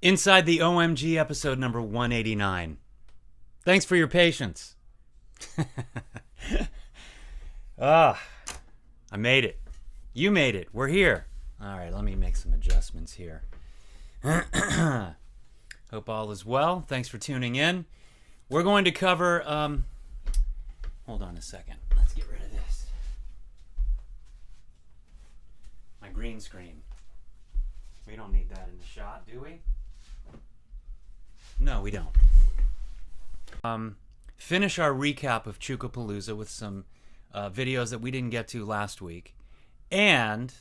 Inside the OMG episode number 189. Thanks for your patience. Ah, I made it. You made it. We're here. All right, let me make some adjustments here. Hope all is well. Thanks for tuning in. We're going to cover, hold on a second. Let's get rid of this. My green screen. We don't need that in the shot, do we? No, we don't. Finish our recap of Chukapalooza with some videos that we didn't get to last week. And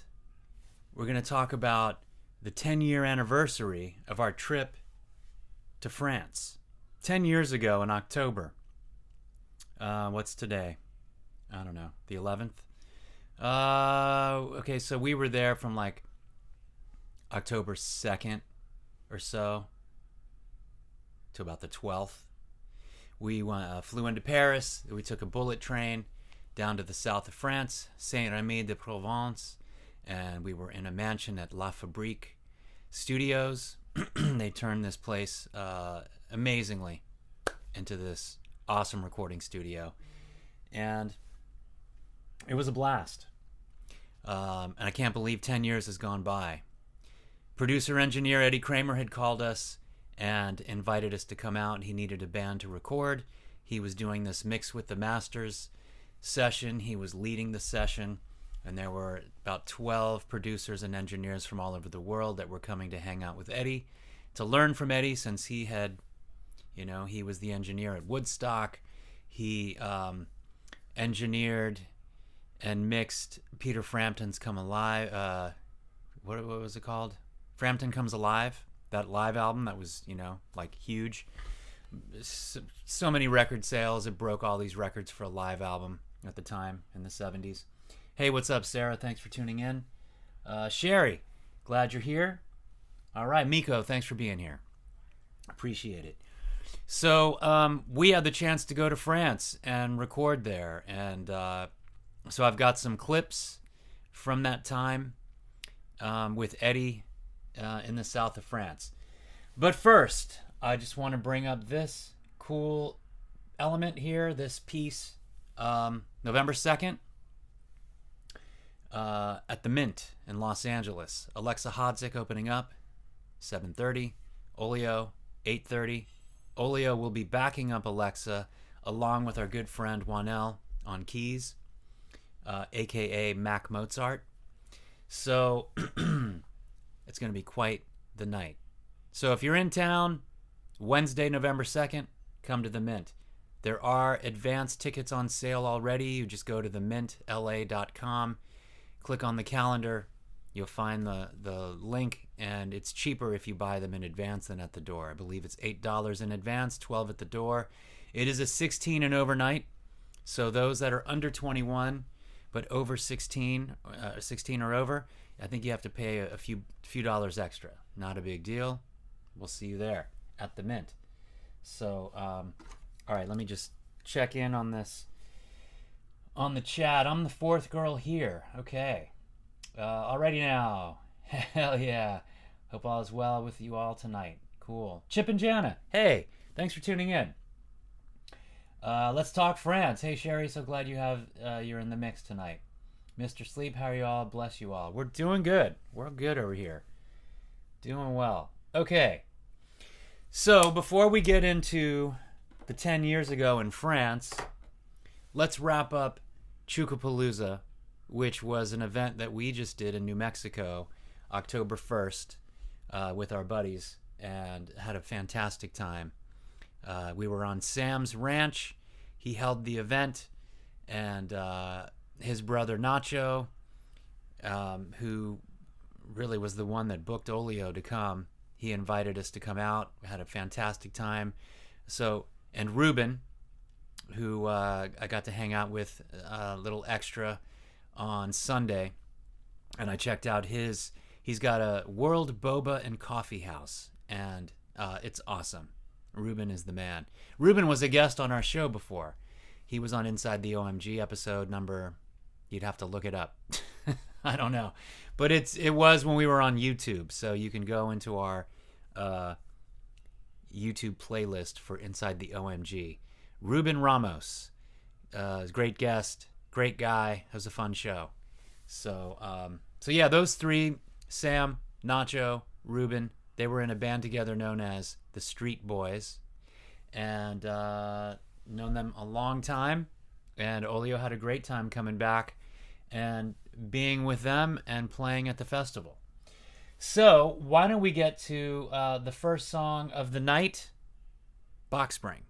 we're going to talk about the 10-year anniversary of our trip to France. 10 years ago in October. What's today? I don't know. The 11th? Okay, so we were there from like October 2nd or so to about the 12th. We flew into Paris. We took a bullet train down to the south of France, Saint-Rémy-de-Provence, and we were in a mansion at La Fabrique Studios. They turned this place amazingly into this awesome recording studio, and it was a blast. And I can't believe 10 years has gone by. Producer engineer Eddie Kramer had called us and invited us to come out. He needed a band to record. He was doing this Mix with the Masters session. He was leading the session, and there were about 12 producers and engineers from all over the world that were coming to hang out with Eddie, to learn from Eddie, since he had, he was the engineer at Woodstock. He engineered and mixed Peter Frampton's Come Alive. What was it called? Frampton Comes Alive. That live album that was, like huge. So many record sales. It broke all these records for a live album at the time in the 70s. Hey, what's up, Sarah? Thanks for tuning in. Sherry, glad you're here. All right, Miko, thanks for being here. Appreciate it. So we had the chance to go to France and record there. And so I've got some clips from that time with Eddie in the south of France. But first, I just want to bring up this cool element here, this piece. November 2nd, at the Mint in Los Angeles. Alexa Hodzik opening up, 7:30. Olio, 8:30. Olio will be backing up Alexa along with our good friend Juanel on keys, a.k.a. Mac Mozart. So it's going to be quite the night. So if you're in town, Wednesday, November 2nd, come to the Mint. There are advance tickets on sale already. You just go to themintla.com, click on the calendar. You'll find the link, and it's cheaper if you buy them in advance than at the door. I believe it's $8 in advance, $12 at the door. It is a 16 and over night, so those that are under 21 but over 16 or over, I think you have to pay a few dollars extra. Not a big deal. We'll see you there at the Mint. So, all right, let me just check in on this on the chat. I'm the fourth girl here. Okay. Alrighty now. Hell yeah. Hope all is well with you all tonight. Cool. Chip and Jana. Hey, thanks for tuning in. Let's talk France. Hey, Sherry, so glad you're in the mix tonight. Mr. Sleep, how are you all? Bless you all. We're doing good. We're good over here. Doing well. Okay. So before we get into the 10 years ago in France, let's wrap up Chukapalooza, which was an event that we just did in New Mexico, October 1st, with our buddies, and had a fantastic time. We were on Sam's ranch. He held the event, and his brother Nacho, who really was the one that booked Olio to come, he invited us to come out. We had a fantastic time. And Ruben, who I got to hang out with a little extra on Sunday, and I checked out he's got a World Boba and Coffee House, and it's awesome. Ruben is the man. Ruben was a guest on our show before. He was on Inside the OMG episode number, you'd have to look it up. I don't know. But it was when we were on YouTube, so you can go into our YouTube playlist for Inside the OMG. Ruben Ramos, great guest, great guy. It was a fun show. So yeah, those three, Sam, Nacho, Ruben, they were in a band together known as the Street Boys, and known them a long time. And Olio had a great time coming back and being with them and playing at the festival. So why don't we get to the first song of the night, Box Spring.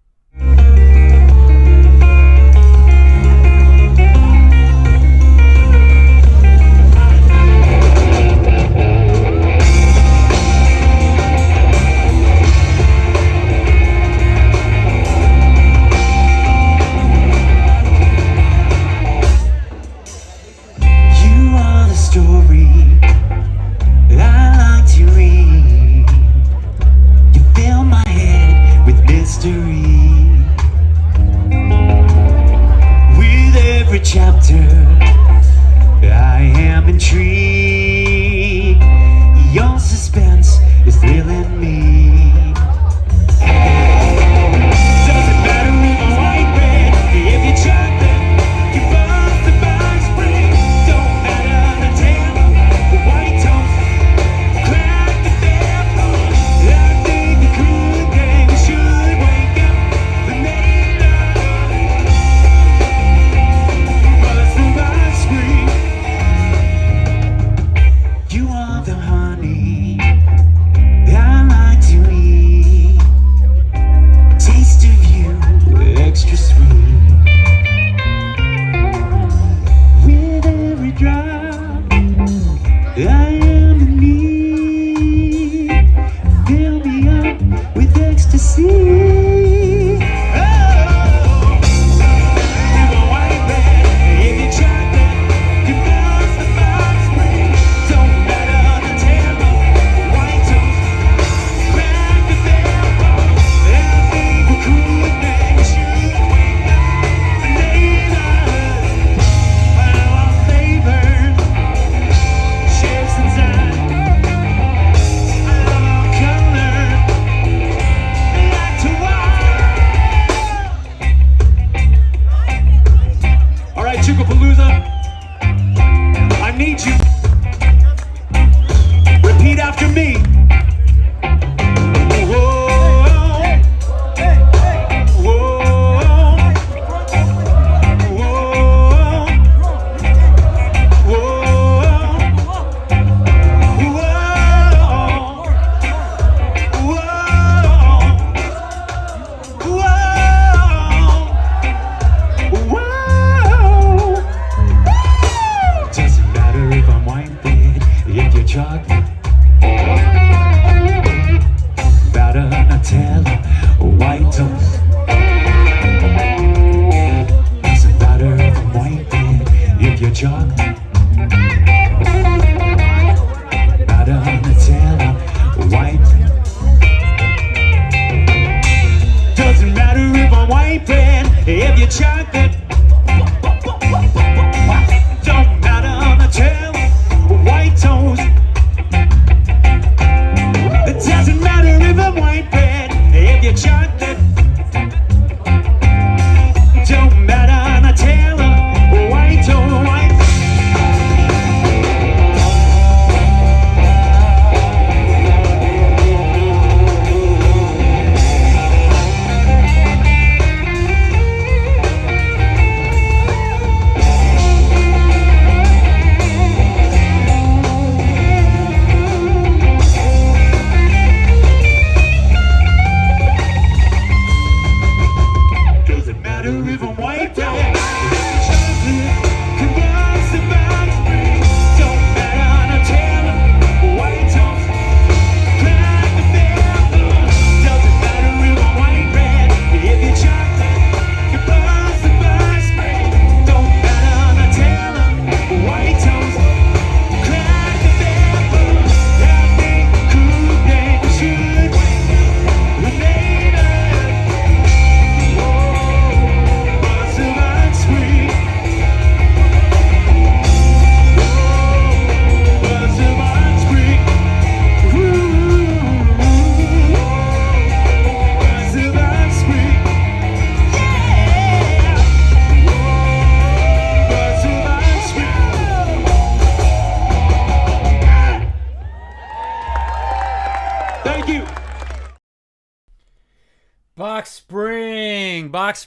Box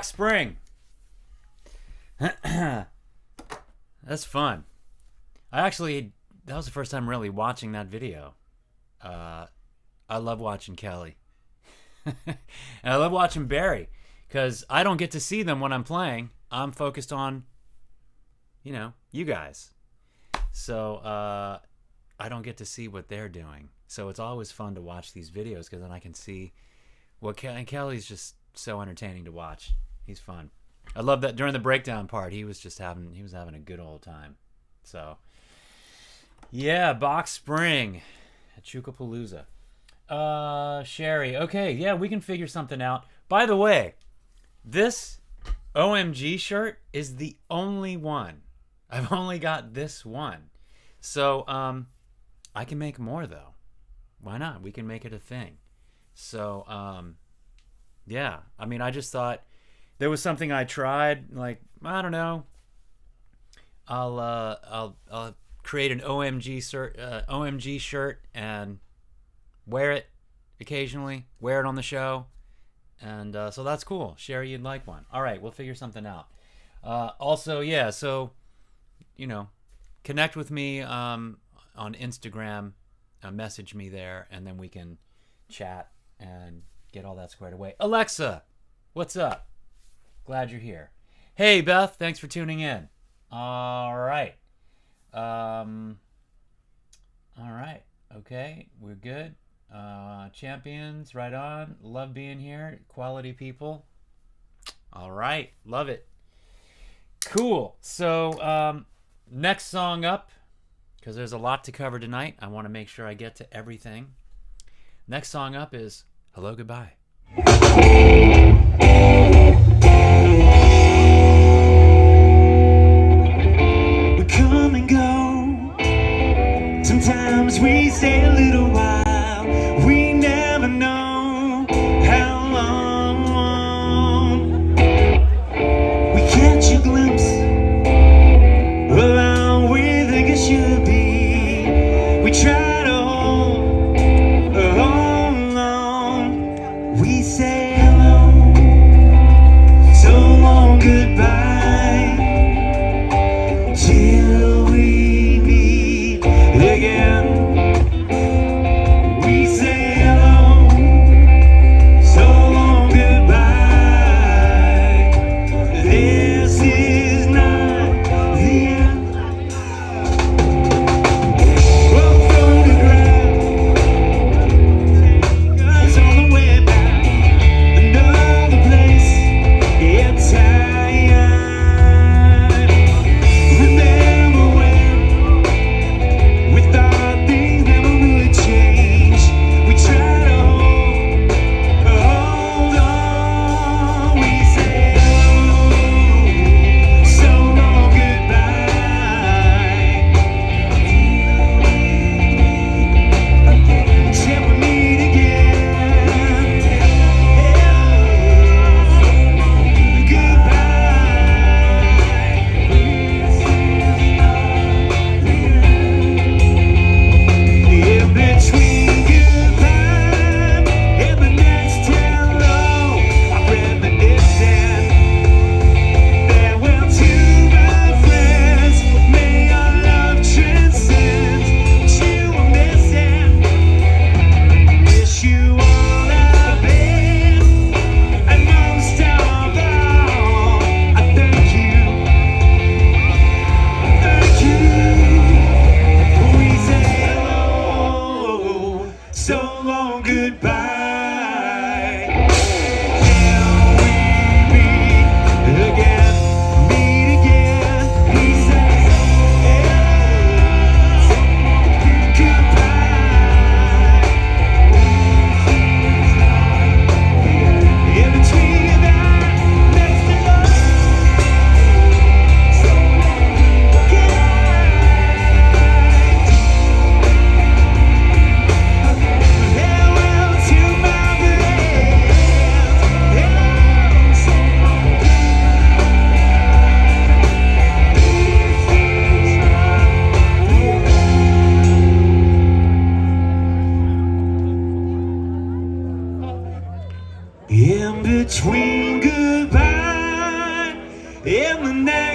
Spring. That's fun. That was the first time really watching that video. I love watching Kelly. And I love watching Barry, because I don't get to see them when I'm playing. I'm focused on, you guys. So I don't get to see what they're doing. So it's always fun to watch these videos, because then I can see what and Kelly's just so entertaining to watch. He's fun. I love that during the breakdown part, he was having a good old time. So yeah, Box Spring at Chukapalooza. Sherry. Okay, yeah, we can figure something out. By the way, this OMG shirt is the only one. I've only got this one. So I can make more though. Why not? We can make it a thing. So yeah, I mean, I just thought there was something I tried, like, I don't know, I'll create an OMG shirt and wear it occasionally, wear it on the show, and so that's cool. Sherry, you'd like one. All right, we'll figure something out. Also, yeah, so connect with me on Instagram, message me there, and then we can chat and get all that squared away. Alexa, what's up? Glad you're here. Hey, Beth, thanks for tuning in. All right. All right. Okay, we're good. Champions, right on. Love being here. Quality people. All right. Love it. Cool. So next song up, because there's a lot to cover tonight. I want to make sure I get to everything. Next song up is Hello, Goodbye. We come and go. Sometimes we stay a little while. We never know how long. We catch a glimpse of how we think it should be. We try to hold on. We say hello.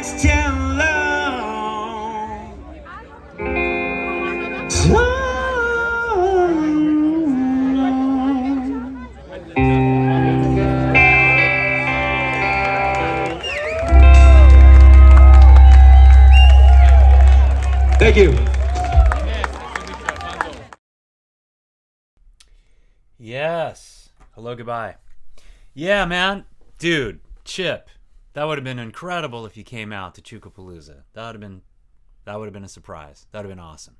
nights too long. So long. Thank you. Yes. Hello, goodbye. Yeah, man. Dude, Chip, that would have been incredible if you came out to Chukapalooza. That would have been a surprise. That would have been awesome.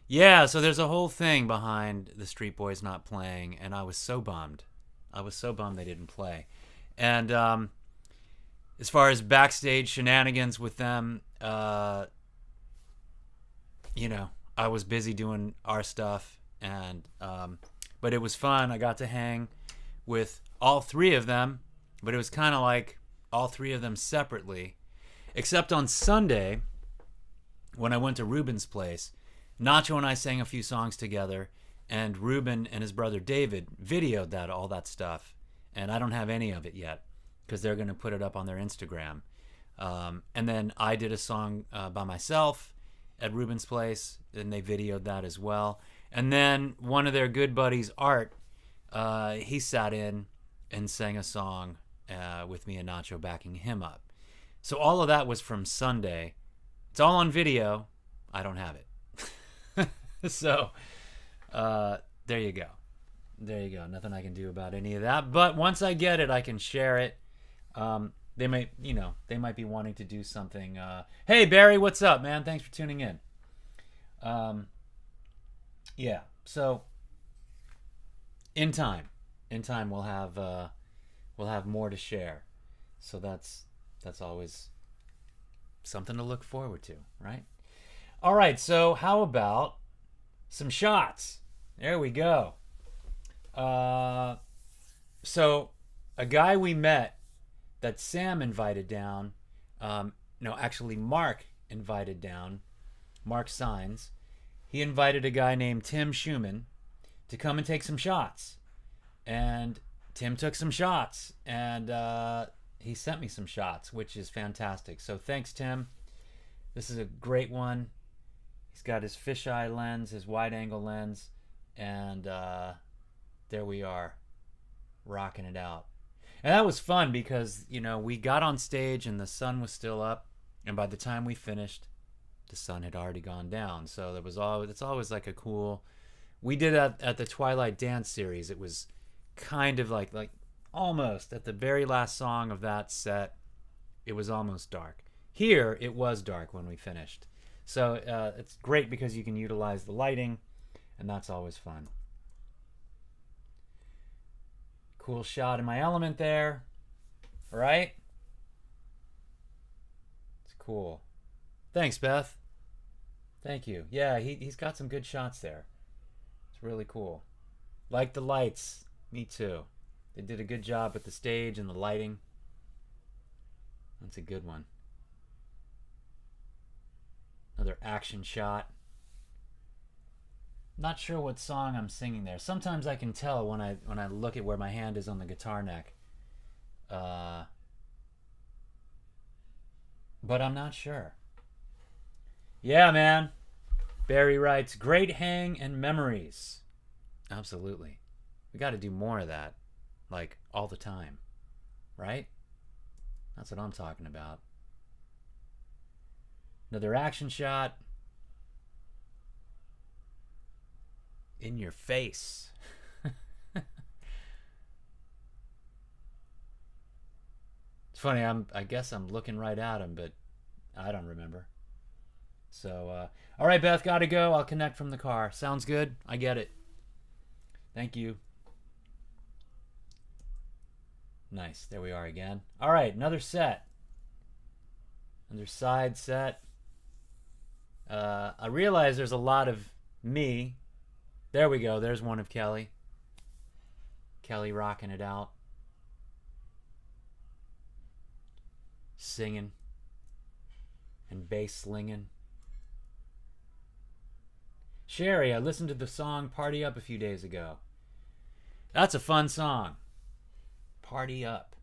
Yeah, so there's a whole thing behind the Street Boys not playing, and I was so bummed. I was so bummed they didn't play. And as far as backstage shenanigans with them, you know, I was busy doing our stuff, and but it was fun. I got to hang with all three of them, but it was kind of like all three of them separately, except on Sunday when I went to Ruben's place. Nacho and I sang a few songs together, and Ruben and his brother David videoed all that stuff, and I don't have any of it yet because they're going to put it up on their Instagram. And then I did a song by myself at Ruben's place, and they videoed that as well. And then one of their good buddies, Art, he sat in and sang a song with me and Nacho backing him up. So all of that was from Sunday. It's all on video. I don't have it. So there you go. There you go. Nothing I can do about any of that. But once I get it, I can share it. They might be wanting to do something. Hey Barry, what's up, man? Thanks for tuning in. Yeah. So in time we'll have more to share. So that's always something to look forward to, right? All right. So how about some shots? There we go. So a guy we met that Sam invited down, no, actually Mark invited down, Mark Signs. He invited a guy named Tim Schumann to come and take some shots. And Tim took some shots, and he sent me some shots, which is fantastic. So thanks, Tim. This is a great one. He's got his fisheye lens, his wide-angle lens, and there we are, rocking it out. And that was fun because, you know, we got on stage and the sun was still up, and by the time we finished, the sun had already gone down. So it's always like a cool. We did that at the Twilight Dance series. It was kind of like almost at the very last song of that set, it was almost dark. Here, it was dark when we finished. So it's great because you can utilize the lighting, and that's always fun. Cool shot in my element there, right? It's cool. Thanks, Beth. Thank you. Yeah, he's got some good shots there. It's really cool. Like the lights. Me too. They did a good job with the stage and the lighting. That's a good one. Another action shot. Not sure what song I'm singing there. Sometimes I can tell when I look at where my hand is on the guitar neck. But I'm not sure. Yeah, man. Barry writes, great hang and memories. Absolutely. We got to do more of that. Like, all the time. Right? That's what I'm talking about. Another action shot. In your face. It's funny, I guess I'm looking right at him, but I don't remember. So, all right, Beth, gotta go. I'll connect from the car. Sounds good? I get it. Thank you. Nice. There we are again. All right, another set. Another side set. I realize there's a lot of me. There we go. There's one of Kelly. Kelly rocking it out. Singing. And bass slinging. Sherry, I listened to the song Party Up a few days ago. That's a fun song. Party Up.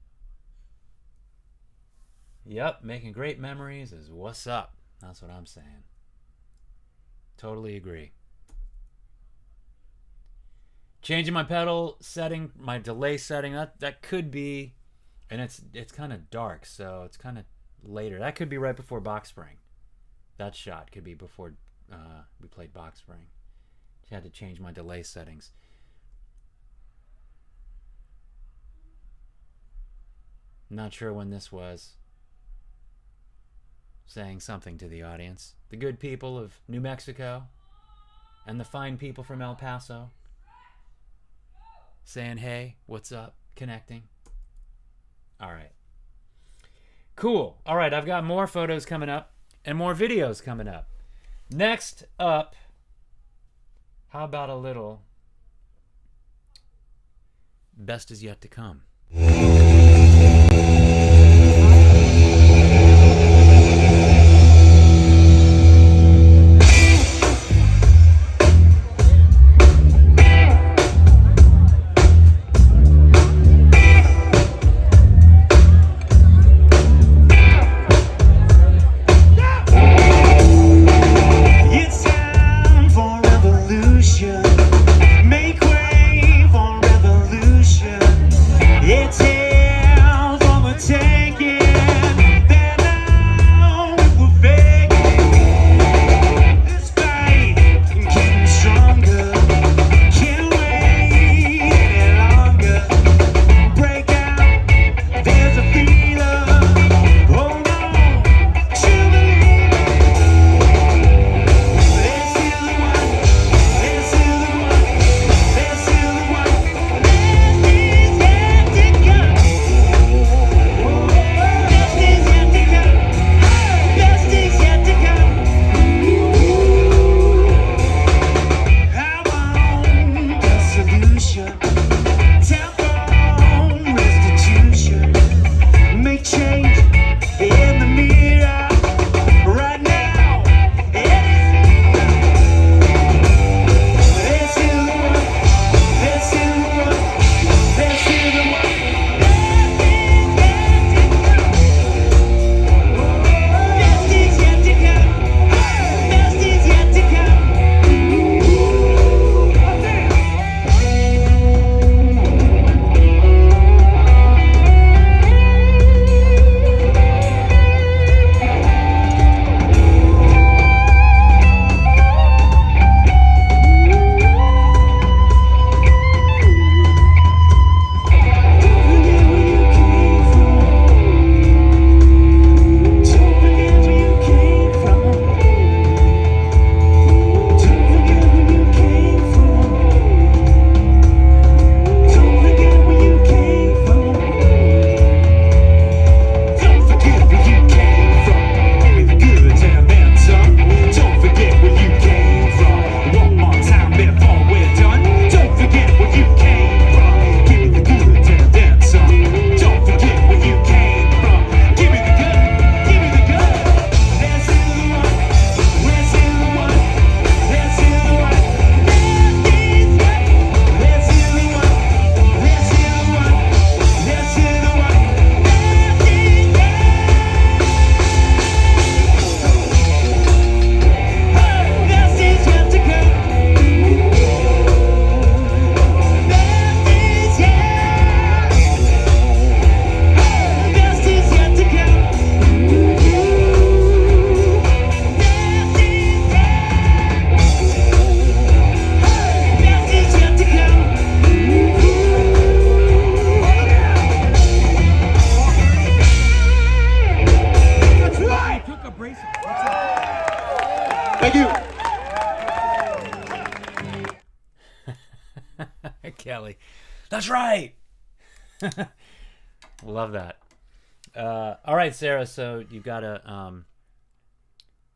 Yep, making great memories is what's up. That's what I'm saying. Totally agree. Changing my pedal setting, my delay setting, that could be, and it's kind of dark, so it's kind of later. That could be right before Box Spring. That shot could be before we played Box Spring. I had to change my delay settings. Not sure when this was. Saying something to the audience. The good people of New Mexico and the fine people from El Paso. Saying, hey, what's up? Connecting. All right. Cool. All right, I've got more photos coming up and more videos coming up. Next up, how about a little Best Is Yet to Come? It's time for revolution. Make way for revolution. It's here for the taking. Then now we're begging. This fight getting stronger. Can't wait any longer. Break out. There's a feeling. Hold on to believe it. Let's hear the one. Let's hear the one. Let's hear the one. Best is yet to come. Best is yet to come. I want the solution. Telephone restitution. Make change in the mirror right now. Let's hear the one. Let's hear the one. Let's hear the one. Best is yet to come. Best is yet to come. Don't forget where you came from. Don't forget where you came from. Don't forget where you came from. Don't forget where you came from. Give me the goods and then some. Don't forget where you came from. One more time before we're done. Don't forget where you came from. Give me the goods and then some. Don't forget where you came from. Give me the good. Give me the good. Let's hear the one. Let's hear the one. Let's hear the one. Let's hear the one. Let's hear the one. Let's hear the one. Best is yet to come. Best is yet. Best is yet to come. Best is yet to come. That's right. Took a bracelet. Thank you. Kelly. That's right. Love that. All right, Sarah. So you got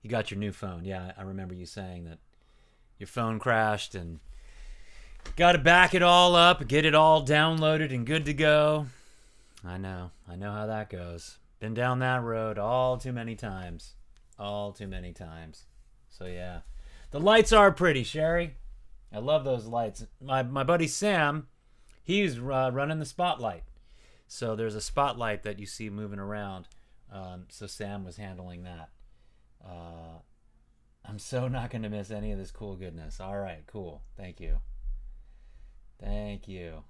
you got your new phone. Yeah, I remember you saying that your phone crashed and got to back it all up, get it all downloaded and good to go. I know how that goes. Been down that road all too many times. So yeah, the lights are pretty, Sherry. I love those lights. My buddy Sam, he's running the spotlight. So there's a spotlight that you see moving around So Sam was handling that. I'm so not going to miss any of this cool goodness. All right, cool. Thank you. Thank you.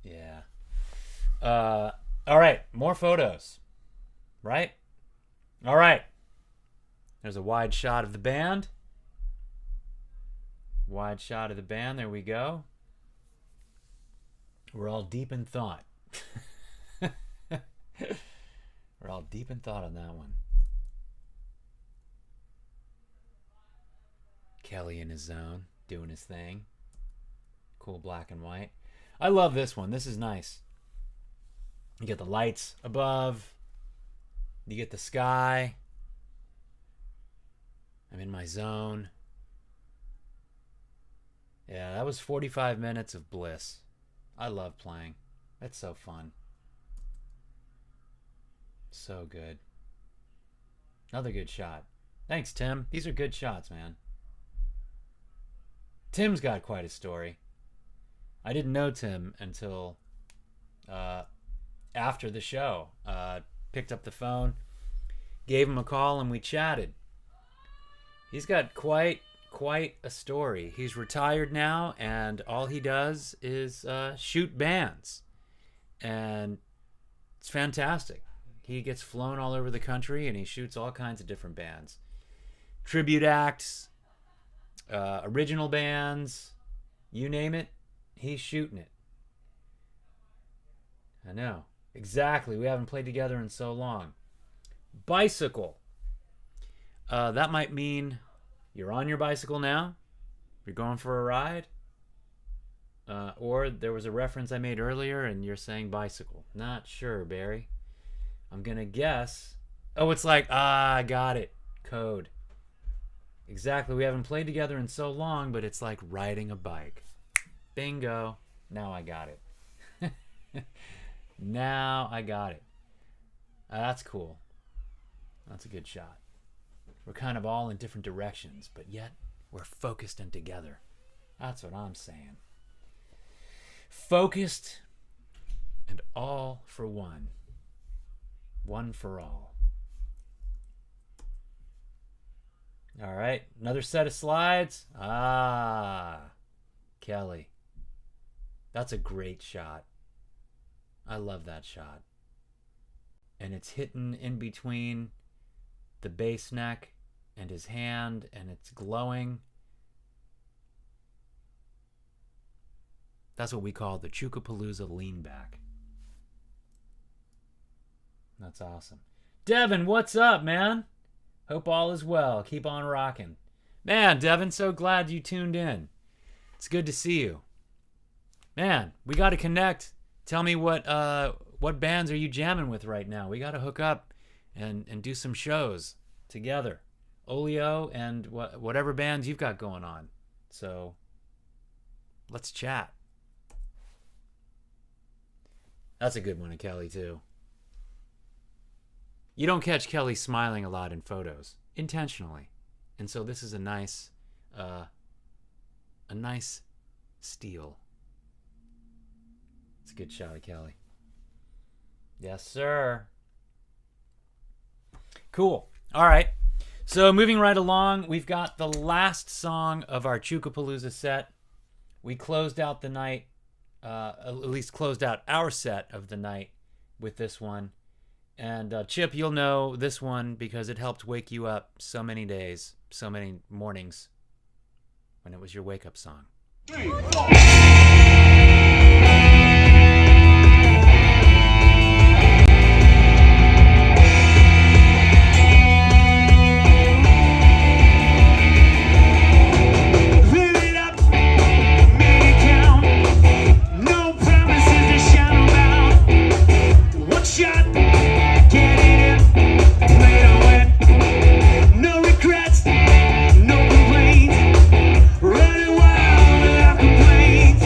Yeah. All right, more photos. Right? All right. There's a wide shot of the band. Wide shot of the band. There we go. We're all deep in thought. We're all deep in thought on that one. Kelly in his zone, doing his thing. Cool black and white. I love this one. This is nice. You get the lights above. You get the sky. I'm in my zone. Yeah, that was 45 minutes of bliss. I love playing. It's so fun. So good. Another good shot. Thanks, Tim. These are good shots, man. Tim's got quite a story. I didn't know Tim until after the show. Picked up the phone, gave him a call, and we chatted. He's got quite a story. He's retired now, and all he does is shoot bands. And it's fantastic. He gets flown all over the country, and he shoots all kinds of different bands. Tribute acts, original bands, you name it, he's shooting it. I know. Exactly. We haven't played together in so long. Bicycle. That might mean you're on your bicycle now. You're going for a ride. Or there was a reference I made earlier and you're saying bicycle. Not sure, Barry. I'm going to guess. Oh, it's like, I got it. Code. Exactly. We haven't played together in so long, but it's like riding a bike. Bingo. Now I got it. Now I got it. That's cool. That's a good shot. We're kind of all in different directions, but yet we're focused and together. That's what I'm saying. Focused and all for one. One for all. All right, another set of slides. Kelly. That's a great shot. I love that shot. And it's hidden in between the bass neck and his hand, and it's glowing. That's what we call the Chukapalooza lean back. That's awesome. Devin, what's up, man? Hope all is well. Keep on rocking. Man, Devin, so glad you tuned in. It's good to see you. Man, we got to connect. Tell me what bands are you jamming with right now? We got to hook up and do some shows together. Olio and whatever bands you've got going on. So let's chat. That's a good one of Kelly too. You don't catch Kelly smiling a lot in photos intentionally, and so this is a nice steal. It's a good shot of Kelly. Yes, sir. Cool. All right. So moving right along, we've got the last song of our Chukapalooza set. We closed out the night, at least closed out our set of the night with this one. And Chip, you'll know this one because it helped wake you up so many days, so many mornings when it was your wake-up song. 3, 4. Running wild without complaints.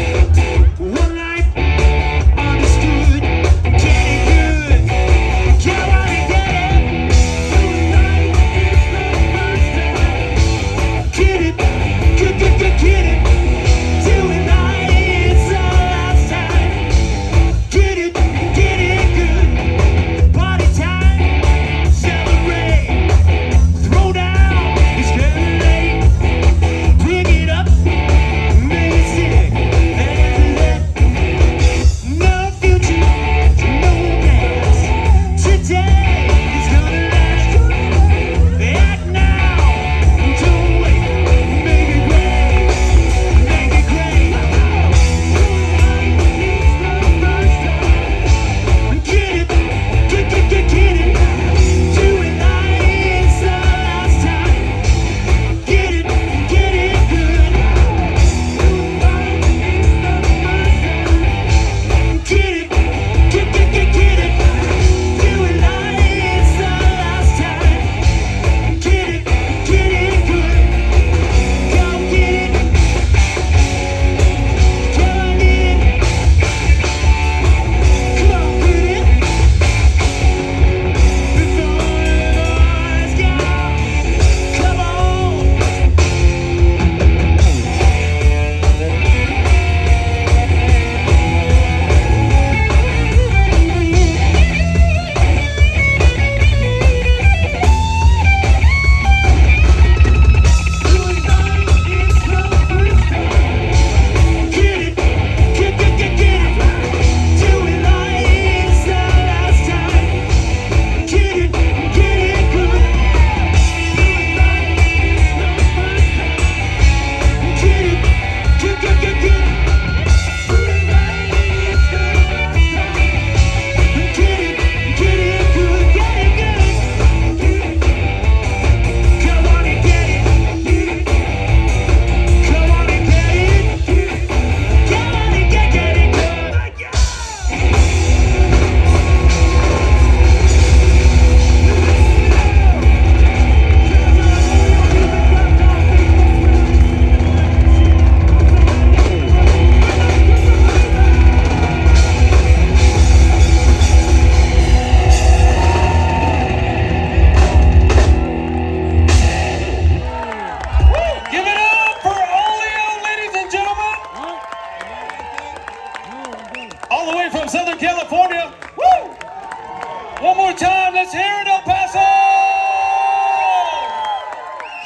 time. Let's hear it, El Paso!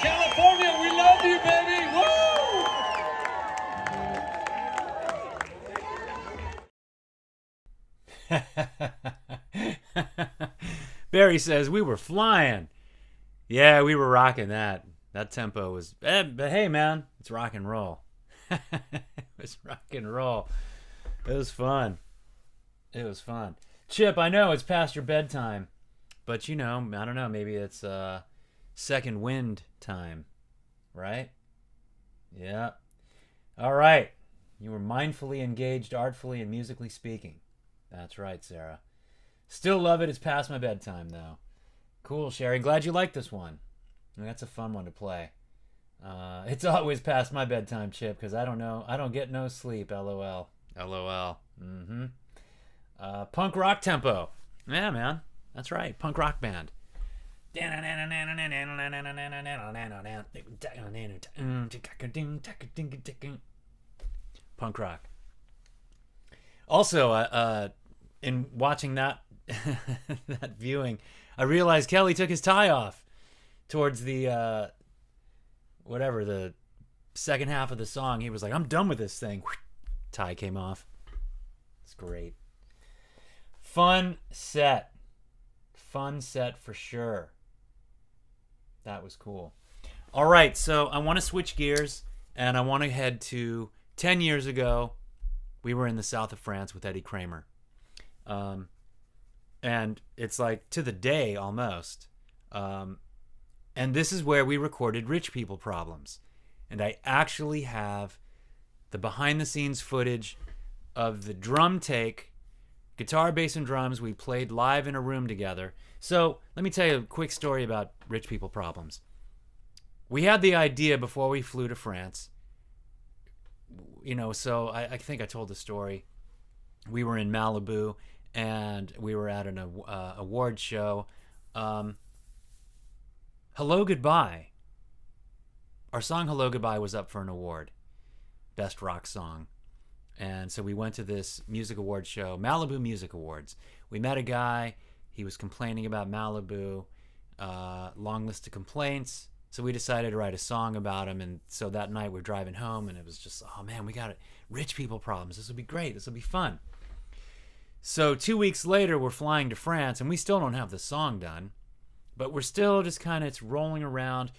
California, we love you, baby. Woo! Barry says we were flying. Yeah, we were rocking that. That tempo was, but hey, man, it's rock and roll. It was rock and roll. It was fun. It was fun. Chip, I know it's past your bedtime, but you know, I don't know, maybe it's second wind time, right? Yeah. All right. You were mindfully engaged, artfully, and musically speaking. That's right, Sarah. Still love it. It's past my bedtime, though. Cool, Sherry. Glad you liked this one. I mean, that's a fun one to play. It's always past my bedtime, Chip, because I don't know. I don't get no sleep. LOL. LOL. Mm-hmm. Punk rock tempo. Yeah, man. That's right. Punk rock band. Punk rock. Also, in watching that that viewing, I realized Kelly took his tie off towards the whatever, the second half of the song. He was like, I'm done with this thing. Tie came off. It's great. Fun set for sure. That was cool. All right, so I want to switch gears and I want to head to 10 years ago. We were in the south of France with Eddie Kramer. And it's like to the day almost. And this is where we recorded Rich People Problems. And I actually have the behind the scenes footage of the drum take, guitar, bass, and drums. We played live in a room together. So let me tell you a quick story about Rich People Problems. We had the idea before we flew to France. You know, so I think I told the story. We were in Malibu and we were at an award show. Hello Goodbye. Our song Hello Goodbye was up for an award. Best rock song. And so we went to this music award show, Malibu Music Awards. We met a guy. He was complaining about Malibu. Long list of complaints. So we decided to write a song about him. And so that night we're driving home and it was just, oh man, we got it. Rich People Problems. This will be great. This will be fun. So 2 weeks later, we're flying to France and we still don't have the song done. But we're still just kind of, it's rolling around.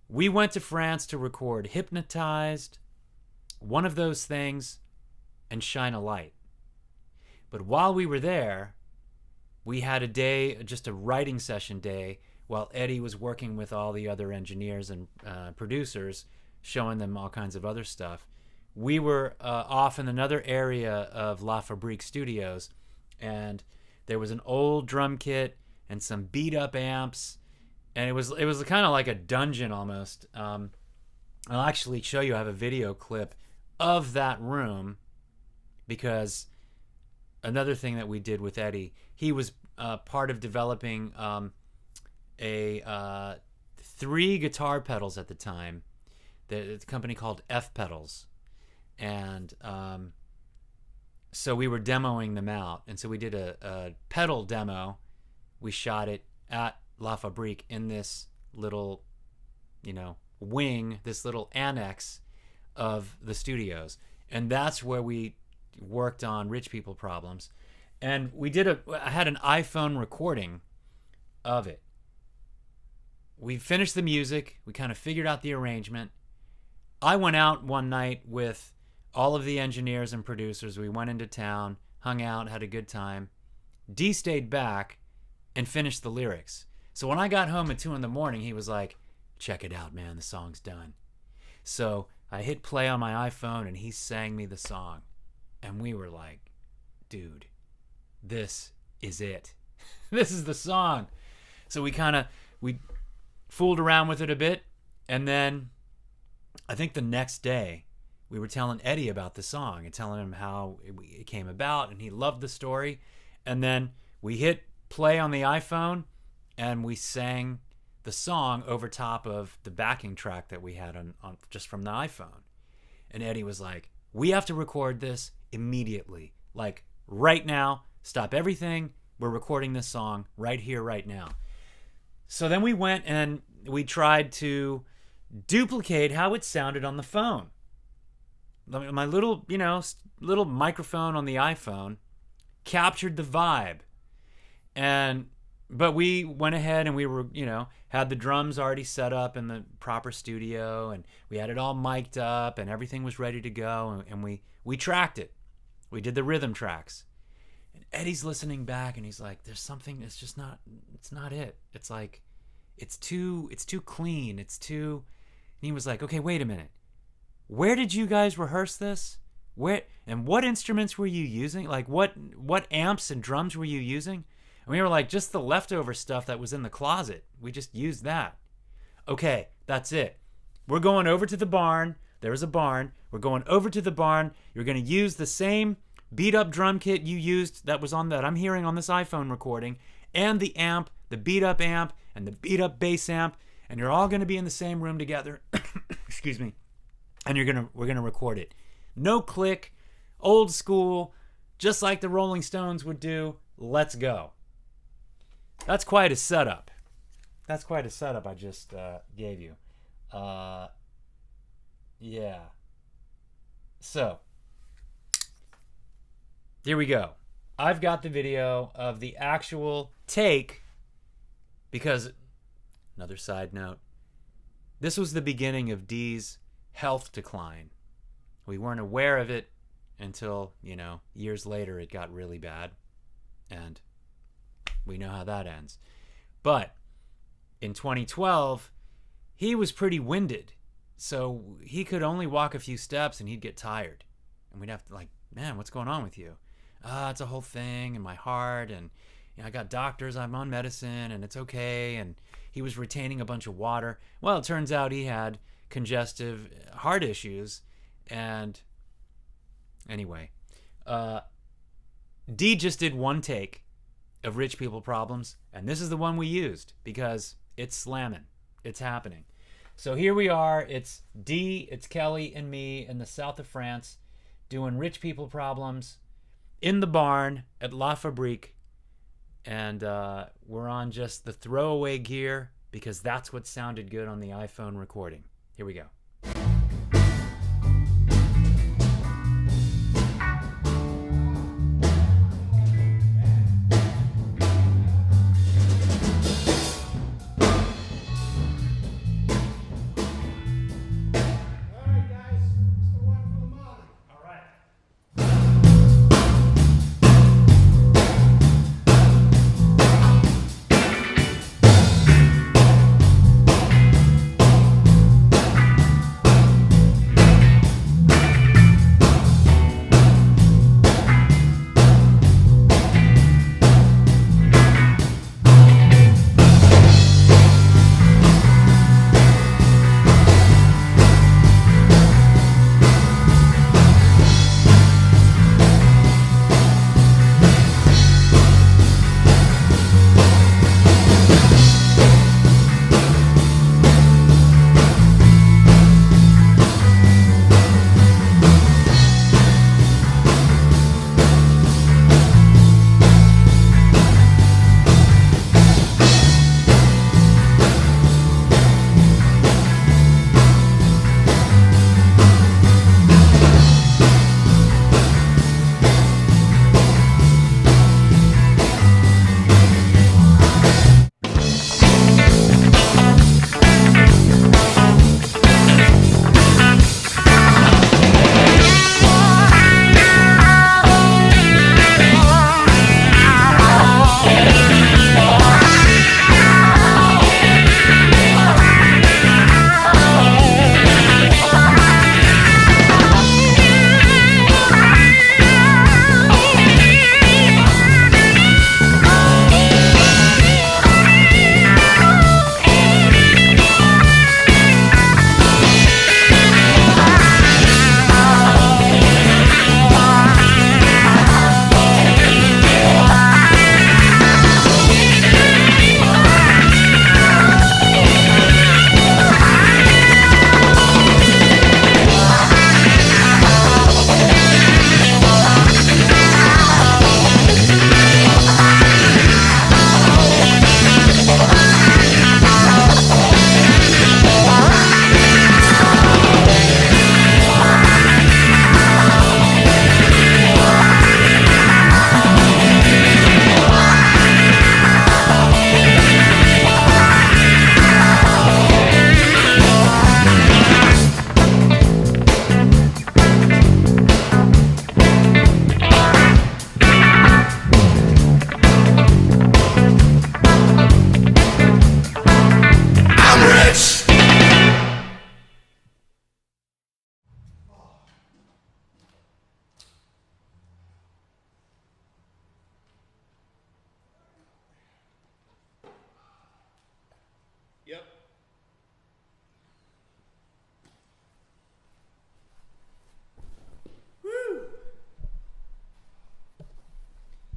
We went to France to record Hypnotized, One of Those Things, and Shine a Light. But while we were there, we had a day, just a writing session day, while Eddie was working with all the other engineers and producers, showing them all kinds of other stuff. We were off in another area of La Fabrique Studios, and there was an old drum kit and some beat up amps, and it was kind of like a dungeon almost. I'll actually show you. I have a video clip of that room, because another thing that we did with Eddie, he was part of developing a 3 guitar pedals at the time. The company called F Pedals, and so we were demoing them out, and so we did a pedal demo. We shot it at La Fabrique in this little, wing, this little annex of the studios, and that's where we worked on Rich People Problems. And I had an iPhone recording of it. We finished the music. We kind of figured out the arrangement. I went out one night with all of the engineers and producers. We went into town, hung out, had a good time. D stayed back and finished the lyrics. So when I got home at 2 a.m, he was like, check it out, man, the song's done. So I hit play on my iPhone and he sang me the song. And we were like, dude, this is it. This is the song. So we fooled around with it a bit. And then I think the next day we were telling Eddie about the song and telling him how it came about, and he loved the story. And then we hit play on the iPhone and we sang the song over top of the backing track that we had on just from the iPhone. And Eddie was like, we have to record this immediately. Like right now, stop everything. We're recording this song right here, right now. So then we went and we tried to duplicate how it sounded on the phone. My little, little microphone on the iPhone captured the vibe. But we went ahead and we were, had the drums already set up in the proper studio, and we had it all mic'd up and everything was ready to go, and we tracked it. We did the rhythm tracks. And Eddie's listening back and he's like, there's something, it's not it. It's like, it's too clean. And he was like, okay, wait a minute. Where did you guys rehearse this? And what instruments were you using? Like what amps and drums were you using? And we were like, just the leftover stuff that was in the closet. We just used that. Okay, that's it. We're going over to the barn. There's a barn. We're going over to the barn. You're going to use the same beat up drum kit you used that I'm hearing on this iPhone recording, and the amp, the beat up amp, and the beat up bass amp, and you're all going to be in the same room together. Excuse me. And we're going to record it. No click, old school, just like the Rolling Stones would do. Let's go. That's quite a setup. I just gave you. Yeah. So, here we go. I've got the video of the actual take because, another side note, this was the beginning of Dee's health decline. We weren't aware of it until, years later it got really bad. And we know how that ends. But in 2012, he was pretty winded. So he could only walk a few steps and he'd get tired. And we'd have to man, what's going on with you? It's a whole thing in my heart. And I got doctors, I'm on medicine, and it's okay. And he was retaining a bunch of water. Well, it turns out he had congestive heart issues. And anyway, Dee just did one take of Rich People Problems, and this is the one we used because it's slamming. It's happening. So here we are. It's Dee, it's Kelly, and me in the south of France doing Rich People Problems in the barn at La Fabrique, and we're on just the throwaway gear because that's what sounded good on the iPhone recording. Here we go.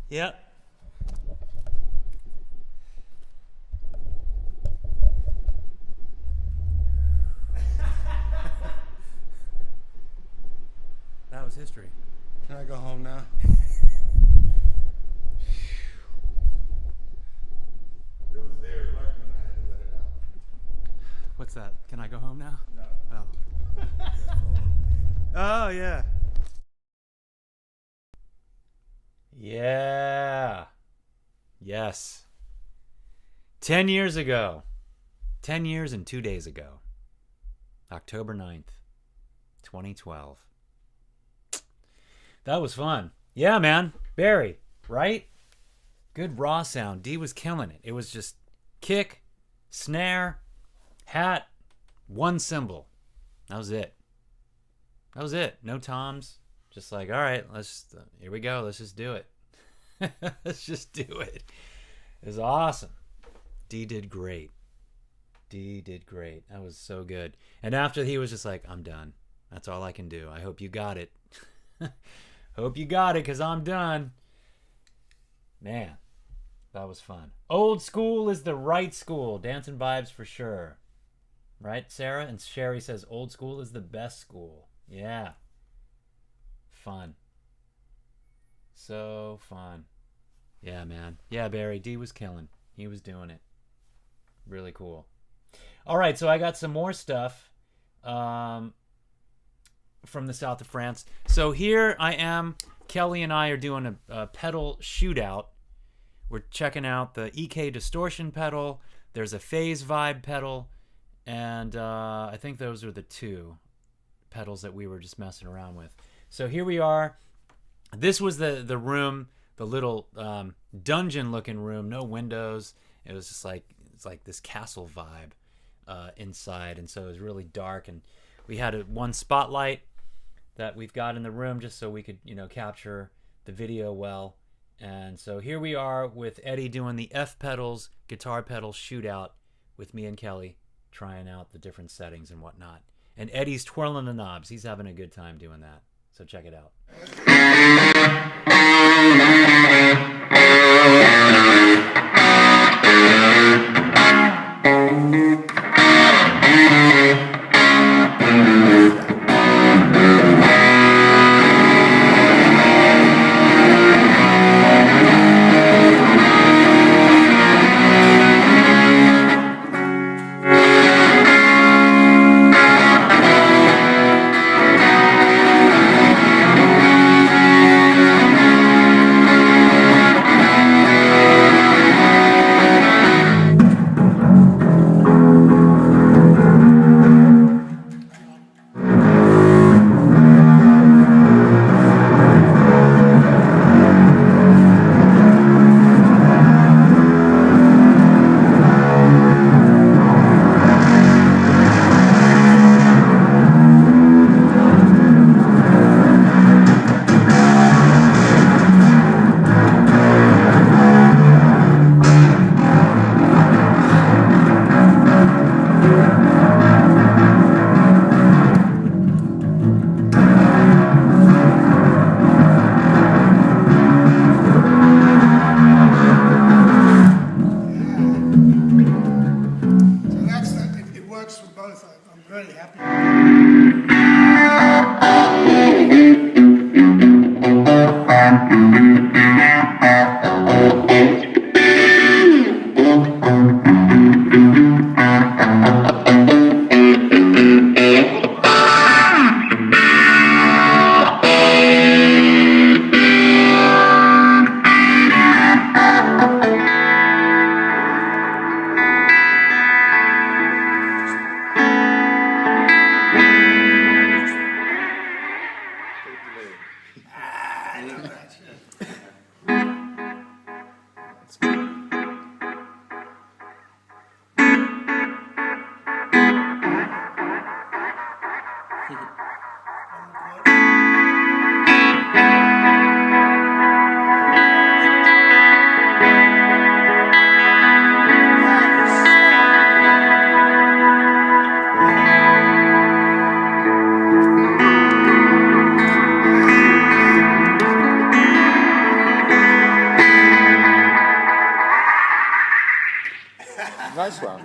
Yep. That was history. Can I go home now? It was there lucky when I had to let it out. What's that? Can I go home now? No. Oh. Oh, yeah. Yeah. Yes. 10 years ago. 10 years and 2 days ago. October 9th, 2012. That was fun. Yeah, man. Barry, right? Good raw sound. D was killing it. It was just kick, snare, hat, one cymbal. That was it. That was it. No toms. Just like, all right, here we go. Let's just do it. Let's just do it. It was awesome. D did great. D did great. That was so good. And after he was just like, I'm done. That's all I can do. I hope you got it. Hope you got it, because I'm done. Man, that was fun. Old school is the right school. Dancing vibes for sure. Right, Sarah? And Sherry says old school is the best school. Yeah. Fun. So fun. Yeah, man. Yeah, Barry, D was killing. He was doing it. Really cool. All right, so I got some more stuff from the south of France. So here I am. Kelly and I are doing a pedal shootout. We're checking out the EK distortion pedal. There's a phase vibe pedal. And I think those are the two pedals that we were just messing around with. So here we are. This was the room, the little dungeon looking room, no windows. It was just like, it's like this castle vibe inside. And so it was really dark. And we had one spotlight that we've got in the room just so we could, capture the video well. And so here we are with Eddie doing the F pedals, guitar pedal shootout with me and Kelly, trying out the different settings and whatnot. And Eddie's twirling the knobs. He's having a good time doing that. So check it out. Nice one.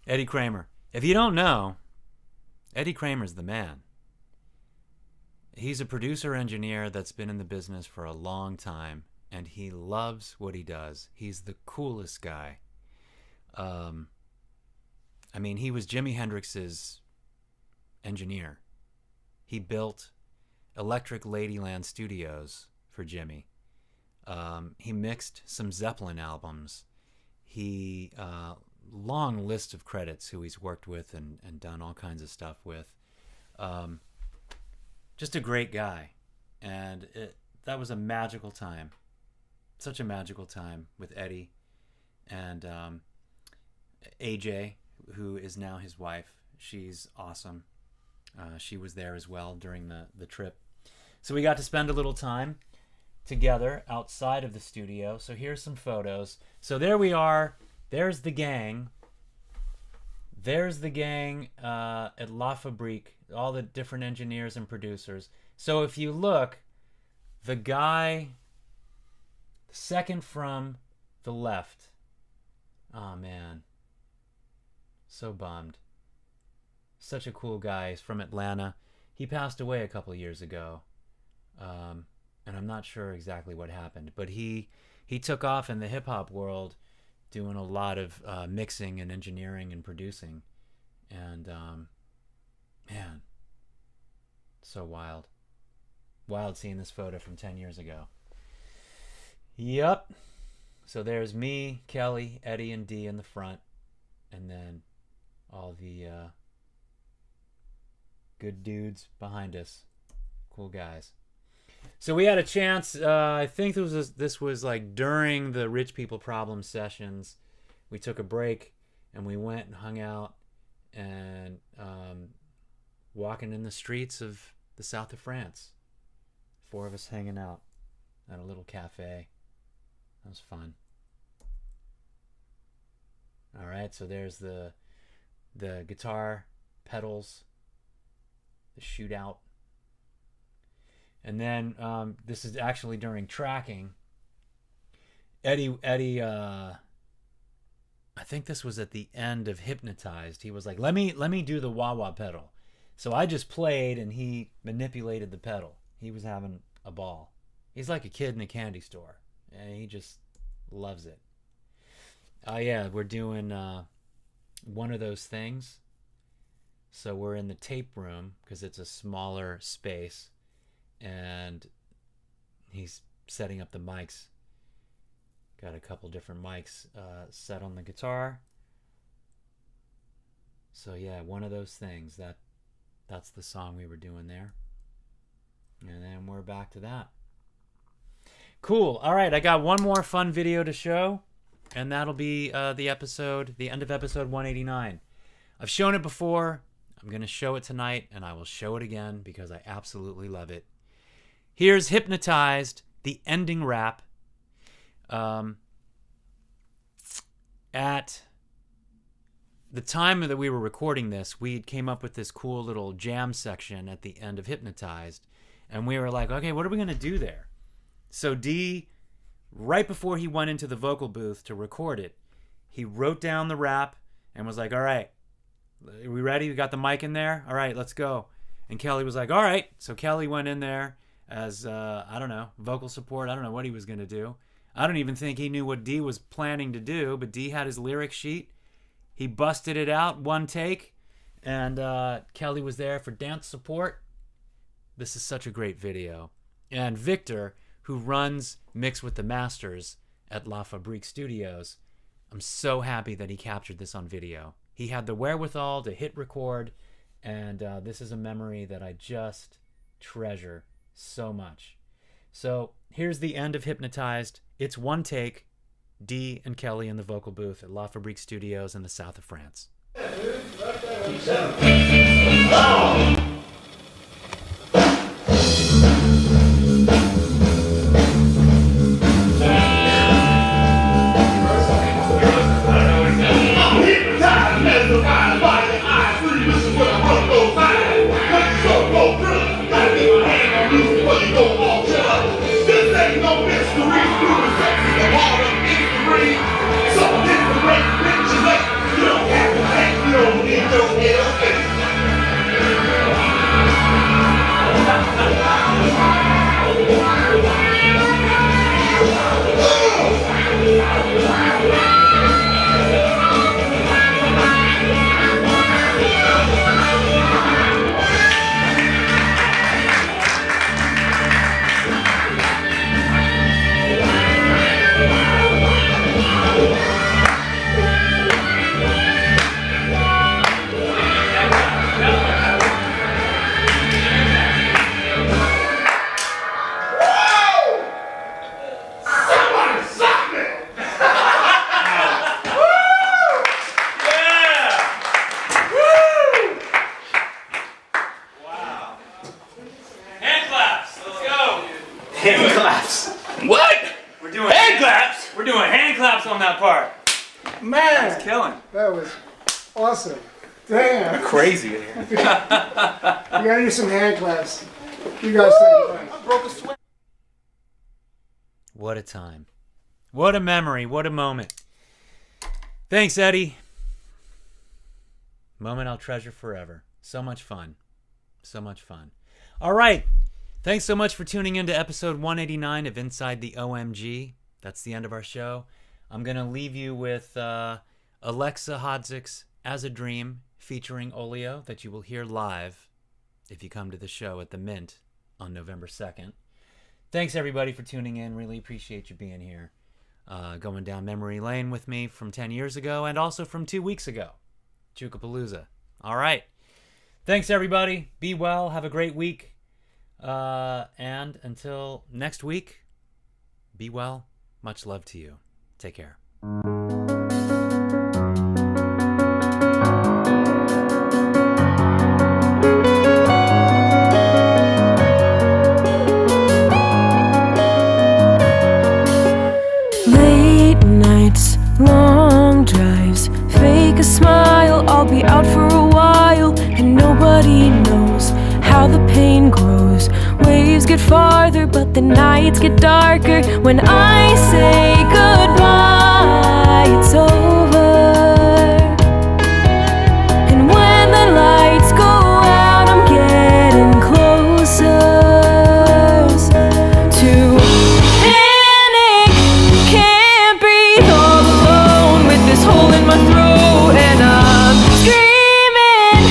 Eddie Kramer. If you don't know, Eddie Kramer's the man. He's a producer-engineer that's been in the business for a long time, and he loves what he does. He's the coolest guy. I mean, he was Jimi Hendrix's engineer. He built Electric Ladyland Studios for Jimi. He mixed some Zeppelin albums. He long list of credits who he's worked with and done all kinds of stuff with. Just a great guy. And that was a magical time. Such a magical time with Eddie. And AJ, who is now his wife. She's awesome. She was there as well during the trip. So we got to spend a little time together outside of the studio. So here's some photos. So there we are. There's the gang. There's the gang at La Fabrique, all the different engineers and producers. So if you look, the guy second from the left. Oh, man. So bummed. Such a cool guy. He's from Atlanta. He passed away a couple years ago. And I'm not sure exactly what happened. But he took off in the hip-hop world doing a lot of mixing and engineering and producing. And, man, so wild. Wild seeing this photo from 10 years ago. Yep. So there's me, Kelly, Eddie, and Dee in the front. And then all the good dudes behind us. Cool guys. So we had a chance, I think this was like during the Rich People Problem sessions. We took a break and we went and hung out and walking in the streets of the south of France. 4 of us hanging out at a little cafe. That was fun. All right, so there's the guitar pedals, the shootout. And then this is actually during tracking. Eddie, I think this was at the end of Hypnotized. He was like, let me do the wah-wah pedal. So I just played and he manipulated the pedal. He was having a ball. He's like a kid in a candy store. And he just loves it. Yeah, we're doing one of those things. So we're in the tape room because it's a smaller space. And he's setting up the mics. Got a couple different mics set on the guitar. So yeah, one of those things. That's the song we were doing there. And then we're back to that. Cool. All right, I got one more fun video to show, and that'll be the end of episode 189. I've shown it before. I'm going to show it tonight, and I will show it again because I absolutely love it. Here's Hypnotized, the ending rap. At the time that we were recording this, we came up with this cool little jam section at the end of Hypnotized. And we were like, okay, what are we going to do there? So Dee, right before he went into the vocal booth to record it, he wrote down the rap and was like, all right, are we ready? We got the mic in there? All right, let's go. And Kelly was like, all right. So Kelly went in there as, I don't know, vocal support. I don't know what he was going to do. I don't even think he knew what Dee was planning to do, but Dee had his lyric sheet. He busted it out, one take, and Kelly was there for dance support. This is such a great video. And Victor, who runs Mix with the Masters at La Fabrique Studios, I'm so happy that he captured this on video. He had the wherewithal to hit record, and this is a memory that I just treasure so much. So here's the end of Hypnotized. It's one take. Dee and Kelly in the vocal booth at La Fabrique Studios in the south of France. Hand claps. What? We're doing Hand claps? We're doing hand claps on that part. Man, It's killing. that was awesome. Damn. Crazy in here. You gotta do some hand claps. You guys think. What a time. What a memory. What a moment. Thanks, Eddie. Moment I'll treasure forever. So much fun. So much fun. All right. Thanks so much for tuning in to episode 189 of Inside the OMG. That's the end of our show. I'm going to leave you with Alexa Hodzik's As a Dream featuring Olio that you will hear live if you come to the show at the Mint on November 2nd. Thanks, everybody, for tuning in. Really appreciate you being here. Going down memory lane with me from 10 years ago and also from 2 weeks ago. Chukapalooza. All right. Thanks, everybody. Be well. Have a great week. And until next week, be well. Much love to you. Take care. Late nights, long drives, fake a smile. I'll be out for a while, and nobody knows how the pain grows. Waves get farther, but the nights get darker. When I say goodbye, it's over. And when the lights go out, I'm getting closer to panic. Can't breathe all alone with this hole in my throat, and I'm screaming,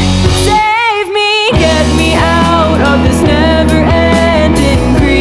save me, get me out of this never-ending grief.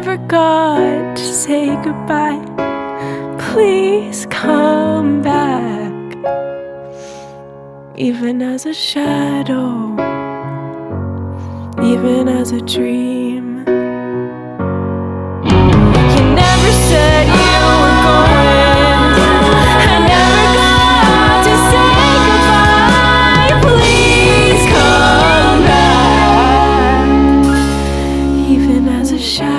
never got to say goodbye. Please come back, even as a shadow, even as a dream. You never said you were going. I never got to say goodbye. Please come back, even as a shadow.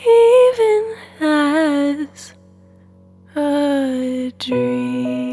Even as a dream.